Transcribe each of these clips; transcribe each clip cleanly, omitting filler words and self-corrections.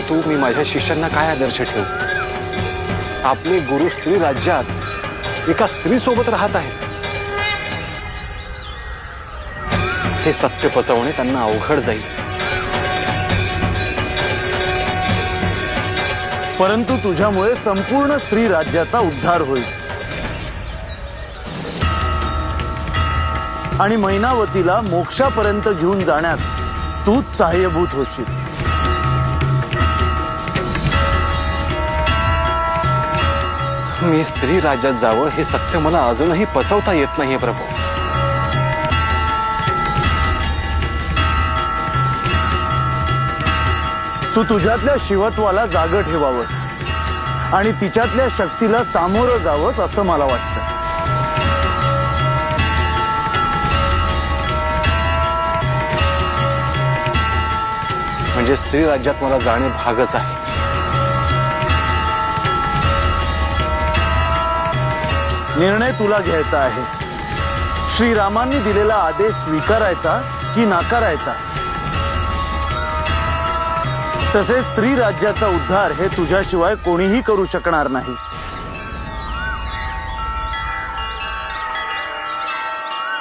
परंतु मी माझ्या शिष्यांना काय आदर्श ठेवू? आपले गुरु स्त्री राज्यात एका स्त्री सोबत राहत आहेत। हे सत्य पचवणे त्यांना अवघड जाईल। परंतु तुझ्यामुळे संपूर्ण स्त्री राज्याचा उद्धार होईल आणि मैनावतीला मोक्षापर्यंत घेऊन जाण्यात तूच सहाय्यभूत होशील। मी स्त्री राज्यात जावं हे सत्य मला अजूनही पचवता येत नाहीये प्रभू। तू तुझ्यातल्या शिवत्वाला जाग ठेवावंस आणि तिच्यातल्या शक्तीला सामोरं जावंस असं मला वाटतं। म्हणजे स्त्री राज्यात मला जाणे भागच आहे। निर्णय तुला घ्यायचा आहे। श्रीरामांनी दिलेला आदेश स्वीकारायचा की नाकारायचा। तसेच स्त्री राज्याचा उद्धार हे तुझ्याशिवाय कोणीही करू शकणार नाही।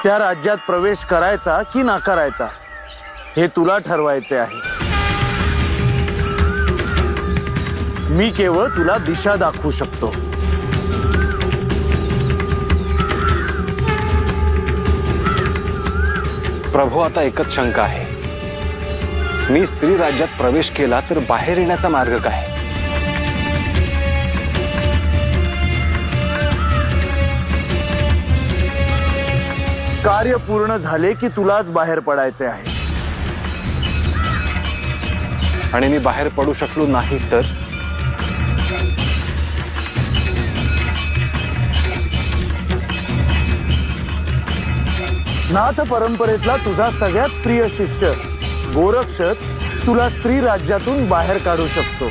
त्या राज्यात प्रवेश करायचा की नाकारायचा हे तुला ठरवायचे आहे। मी केवळ तुला दिशा दाखवू शकतो। प्रभू, आता एकच शंका आहे, मी स्त्री राज्यात प्रवेश केला तर बाहेर येण्याचा मार्ग काय? कार्य पूर्ण झाले की तुलाच बाहेर पडायचे आहे। आणि मी बाहेर पडू शकलो नाही तर? नाथ परंपरेतला तुझा सगळ्यात प्रिय शिष्य गोरक्षच तुला स्त्री राज्यातून बाहेर काढू शकतो।